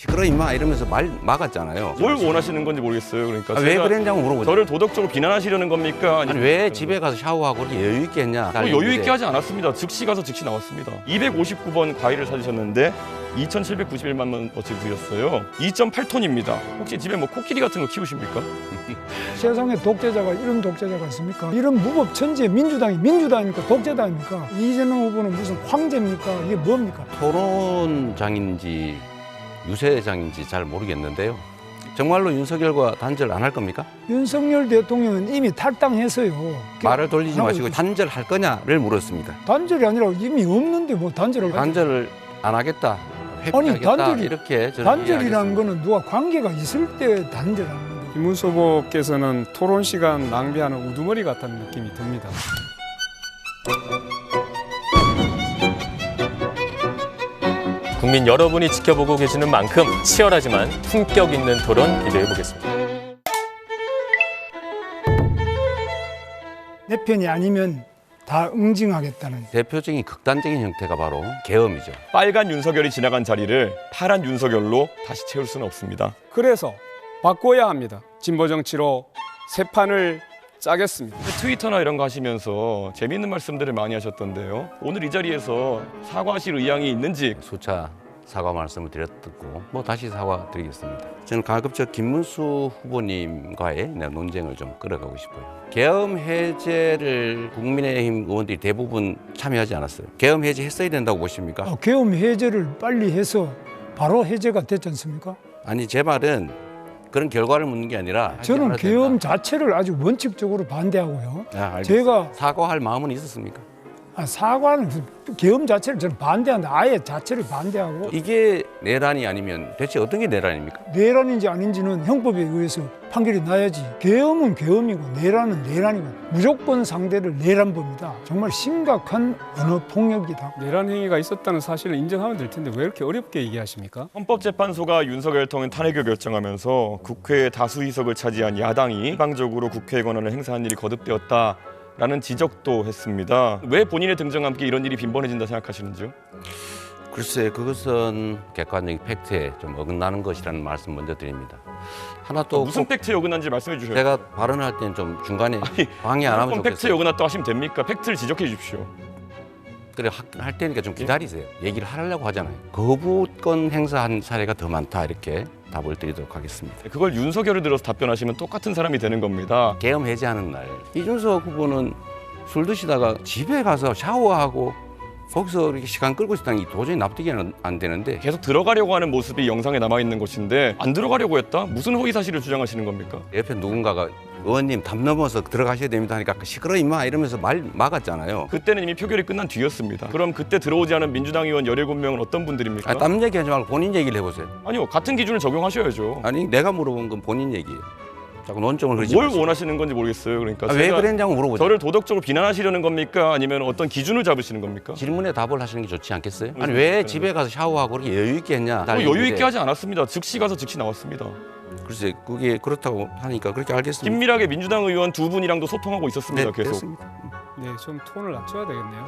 시끄러 임마 이러면서 말 막았잖아요. 뭘 원하시는 건지 모르겠어요. 그러니까 왜 그랬냐고 물어보죠. 저를 도덕적으로 비난하시려는 겁니까? 아니 왜 집에 가서 샤워하고 그렇게 여유 있게 했냐. 여유 있게 하지 않았습니다. 즉시 가서 즉시 나왔습니다. 259번 과일을 사주셨는데 2,791만 원어치 드렸어요. 2.8톤입니다. 혹시 집에 뭐 코끼리 같은 거 키우십니까? 세상에 독재자가 이런 독재자가 있습니까? 이런 무법천지의 민주당이니까 독재당입니까? 이재명 후보는 무슨 황제입니까? 이게 뭡니까? 토론장인지 유세장인지 잘 모르겠는데요. 정말로 윤석열과 단절 안 할 겁니까? 윤석열 대통령은 이미 탈당해서요. 말을 돌리지 마시고 단절할 거냐를 물었습니다. 단절이 아니라 이미 없는데 뭐 단절을 단절을 안 하겠다, 회피하겠다 이렇게 저는 단절이라는 거는 누가 관계가 있을 때 단절하는 거죠. 김문수 후보께서는 토론 시간 낭비하는 우두머리 같다는 느낌이 듭니다. 국민 여러분이 지켜보고 계시는 만큼 치열하지만 품격 있는 토론 기대해 보겠습니다. 내 편이 아니면 다 응징하겠다는. 대표적인 극단적인 형태가 바로 계엄이죠. 빨간 윤석열이 지나간 자리를 파란 윤석열로 다시 채울 수는 없습니다. 그래서 바꿔야 합니다. 진보 정치로 새 판을 짜겠습니다. 트위터나 이런 거 하시면서 재미있는 말씀들을 많이 하셨던데요. 오늘 이 자리에서 사과하실 의향이 있는지 수차 사과 말씀을 드렸고 뭐 다시 사과드리겠습니다. 저는 가급적 김문수 후보님과의 논쟁을 좀 끌어가고 싶어요. 계엄 해제를 국민의힘 의원들이 대부분 참여하지 않았어요. 계엄 해제했어야 된다고 보십니까? 계엄 해제를 빨리 해서 바로 해제가 됐지 않습니까? 아니 제 말은 그런 결과를 묻는 게 아니라 저는 계엄 자체를 아주 원칙적으로 반대하고요. 제가 사과할 마음은 있었습니까? 사과는 계엄 자체를 저는 반대한다. 아예 자체를 반대하고. 이게 내란이 아니면 대체 어떤 게 내란입니까? 내란인지 아닌지는 형법에 의해서 판결이 나야지. 계엄은 계엄이고 내란은 내란이고 무조건 상대를 내란범이다. 정말 심각한 언어 폭력이다. 내란 행위가 있었다는 사실을 인정하면 될 텐데 왜 이렇게 어렵게 얘기하십니까? 헌법재판소가 윤석열 대통령 탄핵을 결정하면서 국회의 다수 의석을 차지한 야당이 일방적으로 국회의 권한을 행사한 일이 거듭되었다. 라는 지적도 했습니다. 왜 본인의 등장과 함께 이런 일이 빈번해진다 생각하시는지요? 글쎄 그것은 객관적인 팩트에 좀 어긋나는 것이라는 말씀 먼저 드립니다. 하나 또 무슨 팩트에 어긋난지 말씀해 주셔요. 제가 발언할 때는 좀 중간에 방해 안 하면 좋겠어요. 팩트에 어긋났다고 하시면 됩니까? 팩트를 지적해 주십시오. 그래 할 테니까 좀 기다리세요. 얘기를 하려고 하잖아요. 거부권 행사한 사례가 더 많다 이렇게 답을 드리도록 하겠습니다. 그걸 윤석열을 들어서 답변하시면 똑같은 사람이 되는 겁니다. 계엄 해제하는 날 이준석 후보는 술 드시다가 집에 가서 샤워하고 거기서 이렇게 시간 끌고 있다는 게 도저히 납득이 안 되는데 계속 들어가려고 하는 모습이 영상에 남아있는 것인데 안 들어가려고 했다? 무슨 허위 사실을 주장하시는 겁니까? 옆에 누군가가 의원님 담 넘어서 들어가셔야 됩니다 하니까 시끄러 임마 이러면서 말 막았잖아요. 그때는 이미 표결이 끝난 뒤였습니다. 그럼 그때 들어오지 않은 민주당 의원 17명은 어떤 분들입니까? 남 얘기하지 말고 본인 얘기를 해보세요. 아니요, 같은 기준을 적용하셔야죠. 아니 내가 물어본 건 본인 얘기예요. 자꾸 논점을 흐리지 뭘 마시고. 원하시는 건지 모르겠어요. 그러니까 왜 그랬냐고 물어보죠. 저를 도덕적으로 비난하시려는 겁니까? 아니면 어떤 기준을 잡으시는 겁니까? 질문에 답을 하시는 게 좋지 않겠어요? 아니 왜 집에 가서 샤워하고 그렇게 여유 있게 했냐? 여유 있게 하지 않았습니다. 즉시 가서 즉시 나왔습니다. 글쎄 그게 그렇다고 하니까 그렇게 알겠습니다. 긴밀하게 민주당 의원 두 분이랑도 소통하고 있었습니다. 네, 계속. 됐습니다. 네, 좀 톤을 낮춰야 되겠네요.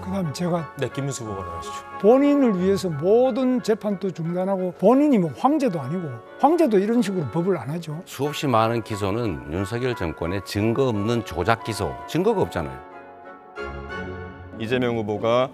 그다음 제가 네, 김문수 후보가 나가시죠. 본인을 위해서 모든 재판도 중단하고 본인이 뭐 황제도 아니고 황제도 이런 식으로 법을 안 하죠. 수없이 많은 기소는 윤석열 정권의 증거 없는 조작 기소, 증거가 없잖아요. 이재명 후보가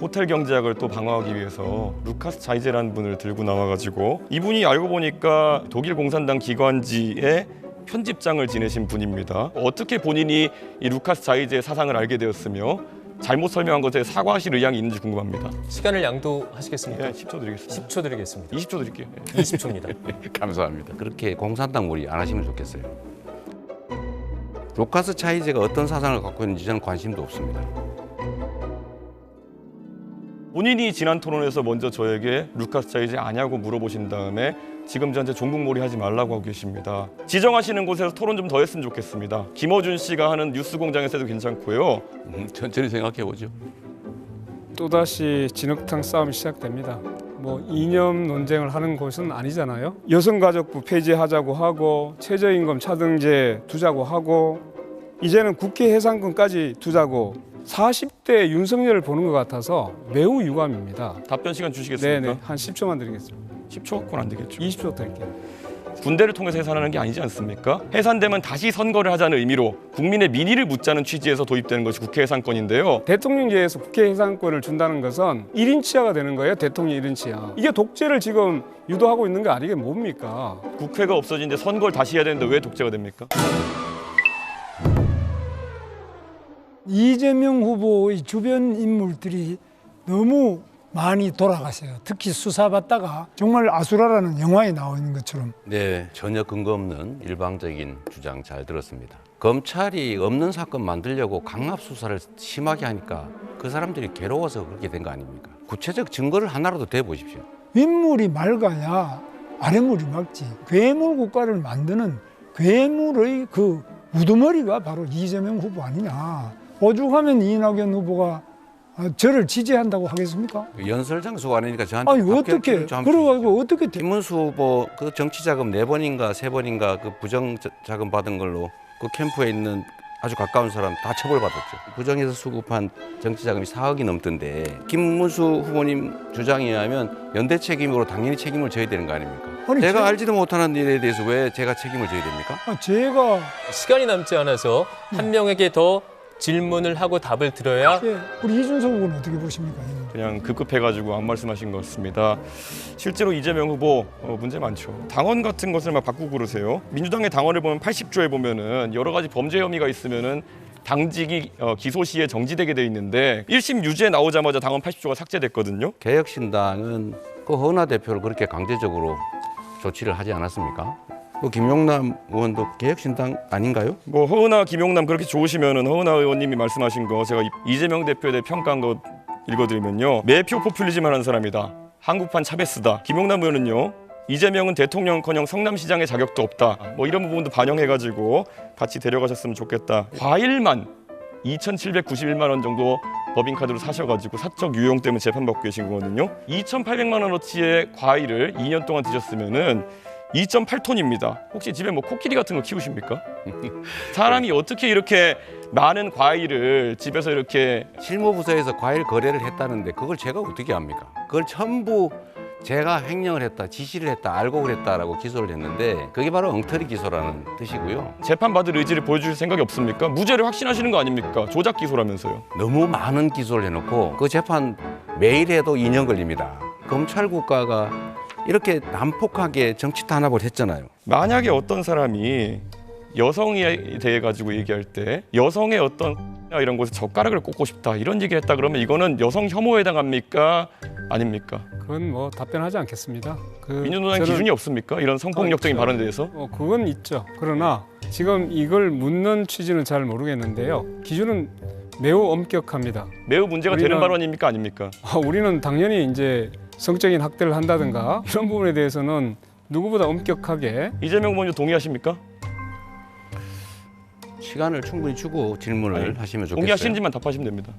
호텔 경제학을 또 방어하기 위해서 루카스 자이제라는 분을 들고 나와가지고 이분이 알고 보니까 독일 공산당 기관지의 편집장을 지내신 분입니다. 어떻게 본인이 이 루카스 자이제의 사상을 알게 되었으며 잘못 설명한 것에 사과하실 의향이 있는지 궁금합니다. 시간을 양도하시겠습니까? 네, 10초 드리겠습니다. 10초 드리겠습니다. 20초 드릴게요. 20초입니다. 감사합니다. 그렇게 공산당 무리 안 하시면 좋겠어요. 루카스 차이제가 어떤 사상을 갖고 있는지 저는 관심도 없습니다. 본인이 지난 토론에서 먼저 저에게 루카스 자이제 아냐고 물어보신 다음에 지금 저한테 종북몰이 하지 말라고 하고 계십니다. 지정하시는 곳에서 토론 좀 더 했으면 좋겠습니다. 김어준 씨가 하는 뉴스공장에서 해도 괜찮고요. 천천히 생각해보죠. 또다시 진흙탕 싸움이 시작됩니다. 뭐 이념 논쟁을 하는 곳은 아니잖아요. 여성가족부 폐지하자고 하고 최저임금 차등제 두자고 하고 이제는 국회 해상권까지 두자고 40대 윤석열을 보는 것 같아서 매우 유감입니다. 답변 시간 주시겠습니까? 네네, 한 10초만 드리겠습니다. 10초 갖고는 안 되겠죠. 20초 드릴게요. 군대를 통해서 해산하는 게 아니지 않습니까? 해산되면 다시 선거를 하자는 의미로 국민의 민의를 묻자는 취지에서 도입되는 것이 국회 해산권인데요. 대통령제에서 국회 해산권을 준다는 것은 1인 치하가 되는 거예요. 대통령 1인 치하. 이게 독재를 지금 유도하고 있는 게 아니게 뭡니까? 국회가 없어지는데 선거를 다시 해야 되는데 왜 독재가 됩니까? 이재명 후보의 주변 인물들이 너무 많이 돌아가세요. 특히 수사받다가 정말 아수라라는 영화에 나와 있는 것처럼. 네, 전혀 근거 없는 일방적인 주장 잘 들었습니다. 검찰이 없는 사건 만들려고 강압 수사를 심하게 하니까 그 사람들이 괴로워서 그렇게 된 거 아닙니까? 구체적 증거를 하나라도 대보십시오. 윗물이 맑아야 아랫물이 맑지. 괴물 국가를 만드는 괴물의 그 우두머리가 바로 이재명 후보 아니냐. 오죽하면 이낙연 후보가 저를 지지한다고 하겠습니까? 연설 장소가 아니니까 저한테 아니 어떻게 합격을 좀 그래가지고 어떻게 김문수 후보 그 정치자금 4번인가 3번인가 그 부정자금 받은 걸로 그 캠프에 있는 아주 가까운 사람 다 처벌받았죠. 부정해서 수급한 정치자금이 4억이 넘던데 김문수 후보님 주장에 의하면 연대 책임으로 당연히 책임을 져야 되는 거 아닙니까? 아니, 제가 알지도 못하는 일에 대해서 왜 제가 책임을 져야 됩니까? 제가 시간이 남지 않아서 한 명에게 더 질문을 하고 답을 들어야 우리 이준석 후보는 어떻게 보십니까? 그냥 급급해가지고 안 말씀하신 것 같습니다. 실제로 이재명 후보 문제 많죠. 당원 같은 것을 막 바꾸고 그러세요. 민주당의 당원을 보면 80조에 보면은 여러 가지 범죄 혐의가 있으면은 당직이 기소 시에 정지되게 돼 있는데 1심 유죄 나오자마자 당원 80조가 삭제됐거든요. 개혁신당은 그 허은하 대표를 그렇게 강제적으로 조치를 하지 않았습니까? 또 김용남 의원도 개혁신당 아닌가요? 뭐 허은하, 김용남 그렇게 좋으시면은 허은하 의원님이 말씀하신 거 제가 이재명 대표에 대해 평가한 거 읽어드리면요. 매표 포퓰리즘 하는 사람이다. 한국판 차베스다. 김용남 의원은요. 이재명은 대통령커녕 성남시장의 자격도 없다. 뭐 이런 부분도 반영해가지고 같이 데려가셨으면 좋겠다. 과일만 2,791만 원 정도 법인카드로 사셔가지고 사적 유용 때문에 재판받고 계신 거거든요. 2,800만 원어치의 과일을 2년 동안 드셨으면은 2.8톤입니다. 혹시 집에 뭐 코끼리 같은 거 키우십니까? 사람이 어떻게 이렇게 많은 과일을 집에서 이렇게 실무부서에서 과일 거래를 했다는데 그걸 제가 어떻게 합니까? 그걸 전부 제가 횡령을 했다, 지시를 했다, 알고 그랬다라고 기소를 했는데 그게 바로 엉터리 기소라는 뜻이고요. 재판받을 의지를 보여주실 생각이 없습니까? 무죄를 확신하시는 거 아닙니까? 조작 기소라면서요. 너무 많은 기소를 해놓고 그 재판 매일 해도 2년 걸립니다. 검찰 국가가 이렇게 난폭하게 정치 탄압을 했잖아요. 만약에 어떤 사람이 여성에 대해 가지고 얘기할 때 여성의 어떤 이런 곳에 젓가락을 꽂고 싶다 이런 얘기를 했다 그러면 이거는 여성 혐오에 해당합니까? 아닙니까? 그건 뭐 답변하지 않겠습니다. 민주노당 기준이 없습니까? 이런 성폭력적인 있죠. 발언에 대해서? 그건 있죠. 그러나 지금 이걸 묻는 취지는 잘 모르겠는데요. 기준은 매우 엄격합니다. 매우 문제가 되는 발언입니까? 아닙니까? 우리는 당연히 이제 성적인 학대를 한다든가 이런 부분에 대해서는 누구보다 엄격하게. 이재명 의원님 동의하십니까? 시간을 충분히 주고 질문을 하시면 좋겠어요. 동의하시는지만 답하시면 됩니다.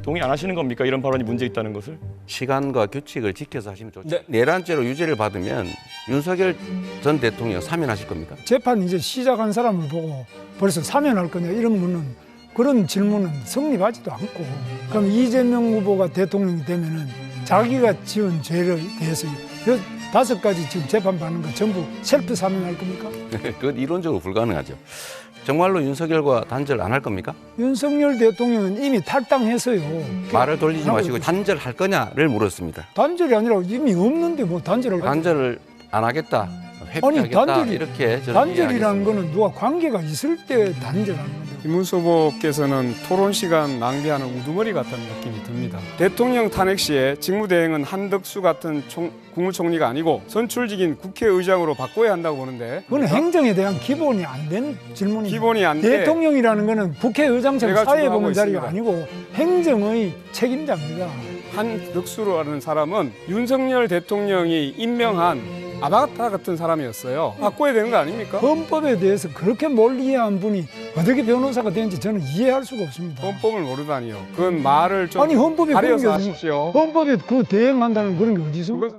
동의 안 하시는 겁니까? 이런 발언이 문제 있다는 것을? 시간과 규칙을 지켜서 하시면 좋죠. 네. 내란죄로 유죄를 받으면 윤석열 전 대통령 사면하실 겁니까? 재판 이제 시작한 사람을 보고 벌써 사면할 거냐 이런 문은 그런 질문은 성립하지도 않고 그럼 이재명 후보가 대통령이 되면은 자기가 지은 죄를 대해서 5가지 지금 재판받는 거 전부 셀프 사면할 겁니까? 그건 이론적으로 불가능하죠. 정말로 윤석열과 단절 안 할 겁니까? 윤석열 대통령은 이미 탈당해서요. 말을 돌리지 마시고 단절할 거냐를 물었습니다. 단절이 아니라 이미 없는데 뭐 단절을 단절을 안 하겠다, 회피하겠다 이렇게 저는 단절이라는 이해하겠습니다. 거는 누가 관계가 있을 때 단절하는 건데. 김문수 후보께서는 토론 시간 낭비하는 우두머리 같다는 느낌이 듭니다. 대통령 탄핵 시에 직무대행은 한덕수 같은 국무총리가 아니고 선출직인 국회의장으로 바꿔야 한다고 보는데 그건 행정에 대한 기본이 안 된 질문입니다. 기본이 안 돼. 대통령이라는 거는 국회의장처럼 제가 사회 주도하고 보는 자리가 있습니다. 아니고 행정의 책임자입니다. 한덕수라는 사람은 윤석열 대통령이 임명한 아바타 같은 사람이었어요. 바꿔야 되는 거 아닙니까? 헌법에 대해서 그렇게 멀리 이해한 분이 어떻게 변호사가 되는지 저는 이해할 수가 없습니다. 헌법을 모르다니요. 그건 말을 좀 아니 헌법에 그런 게 가려서 어디- 하십시오. 헌법에 그 대행한다는 그런 게 어디 있어? 그것은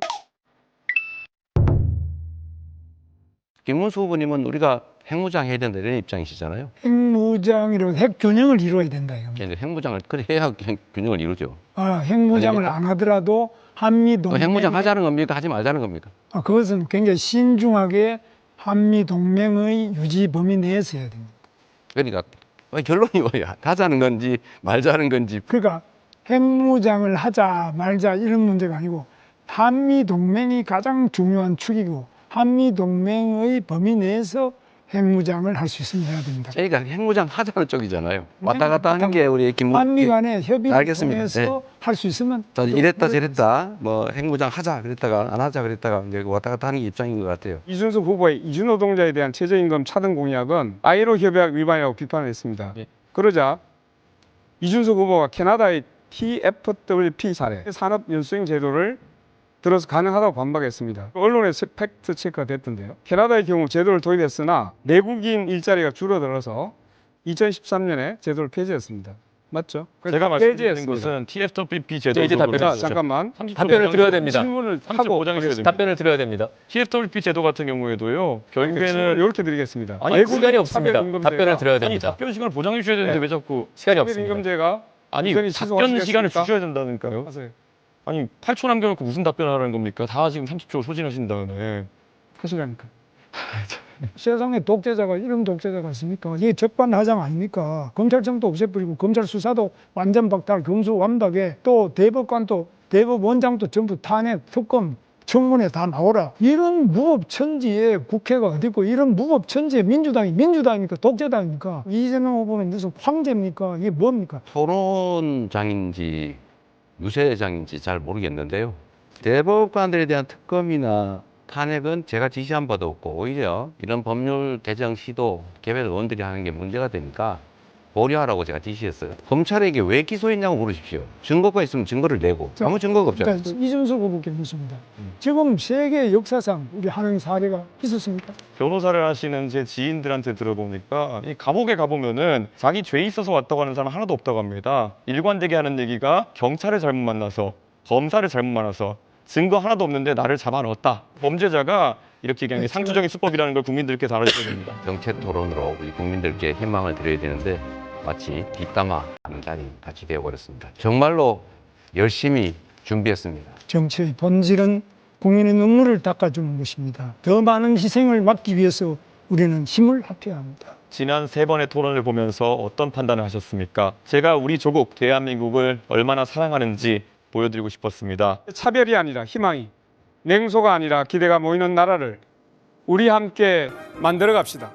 김문수 후보님은 우리가 핵무장 해야 된다 이런 입장이시잖아요. 핵무장이라고 핵 균형을 이루어야 된다 이겁니다. 이제 핵무장을 그래 해야 균형을 이루죠. 핵무장을 아닙니까? 안 하더라도 한미 동맹 핵무장 하자는 겁니까? 하지 말자는 겁니까? 그것은 굉장히 신중하게 한미 동맹의 유지 범위 내에서 해야 됩니다. 그러니까 결론이 뭐야? 하자는 건지 말자는 건지. 그러니까 핵무장을 하자 말자 이런 문제가 아니고 한미 동맹이 가장 중요한 축이고 한미 동맹의 범위 내에서 핵무장을 할 수 있으면 해야 됩니다. 그러니까 핵무장 하자는 쪽이잖아요. 왔다 갔다 하는 게 우리 한미 간의 협의를 알겠습니다. 통해서 할 수 있으면 이랬다 저랬다 뭐 핵무장 하자 그랬다가 안 하자 그랬다가 이제 왔다 갔다 하는 게 입장인 것 같아요. 이준석 후보의 이주노동자에 대한 최저임금 차등 공약은 아이로 협약 위반이라고 비판을 했습니다. 예. 그러자 이준석 후보가 캐나다의 TFWP 사례 산업연수행 제도를 들어서 가능하다고 반박했습니다. 언론에 팩트 체크가 됐던데요. 캐나다의 경우 제도를 도입했으나 내국인 일자리가 줄어들어서 2013년에 제도를 폐지했습니다. 맞죠? 제가 말씀드린 폐지했습니다. 것은 TFWP 제도 이제 답변 자, 잠깐만. 답변을 드려야 됩니다. 질문을 30초 하고 보장해줘야 됩니다. 답변을 드려야 됩니다. TFWP 제도 같은 경우에도 결국에는 이렇게 드리겠습니다. 아니, 외국인 시간이 없습니다. 차별임금제가- 답변을 드려야 아니 됩니다. 답변 시간을 보장해 주셔야 되는데 왜 자꾸 시간이 없습니다. 차별임금제가 아니 우선이 답변 취소하시겠습니까? 시간을 주셔야 된다니까요. 하세요. 아니 8초 남겨놓고 무슨 답변하라는 겁니까? 다 지금 30초 소진하신 다음에 하시라니까. 세상에 독재자가 이런 독재자가 있습니까? 이게 적반하장 아닙니까? 검찰청도 없애버리고 검찰 수사도 완전 박탈, 검수완박에 또 대법관도 대법원장도 전부 탄핵, 특검, 청문회 다 나오라. 이런 무법천지에 국회가 어딨고 이런 무법천지에 민주당이 민주당입니까? 독재당입니까? 이재명 후보는 무슨 황제입니까? 이게 뭡니까? 토론장인지 유세장인지 잘 모르겠는데요. 대법관들에 대한 특검이나 탄핵은 제가 지시한 바도 없고 오히려 이런 법률 개정 시도 개별 의원들이 하는 게 문제가 되니까 보류하라고 제가 지시했어요. 검찰에게 왜 기소했냐고 물으십시오. 증거가 있으면 증거를 내고 아무 증거가 없잖아요. 그러니까 이준석 후보께 묻습니다. 지금 세계 역사상 우리 하는 사례가 있었습니까? 변호사를 하시는 제 지인들한테 들어보니까 이 감옥에 가보면은 자기 죄 있어서 왔다고 하는 사람 하나도 없다고 합니다. 일관되게 하는 얘기가 경찰을 잘못 만나서 검사를 잘못 만나서 증거 하나도 없는데 나를 잡아 넣었다. 범죄자가 이렇게 얘기하는 게 상투적인 수법이라는 걸 국민들께 다 알아줘야 됩니다. 정책 토론으로 우리 국민들께 희망을 드려야 되는데 마치 뒷담화하는 자리 같이 되어버렸습니다. 정말로 열심히 준비했습니다. 정치의 본질은 국민의 눈물을 닦아주는 것입니다. 더 많은 희생을 막기 위해서 우리는 힘을 합해야 합니다. 지난 3번의 토론을 보면서 어떤 판단을 하셨습니까? 제가 우리 조국 대한민국을 얼마나 사랑하는지 보여드리고 싶었습니다. 차별이 아니라 희망이, 냉소가 아니라 기대가 모이는 나라를 우리 함께 만들어 갑시다.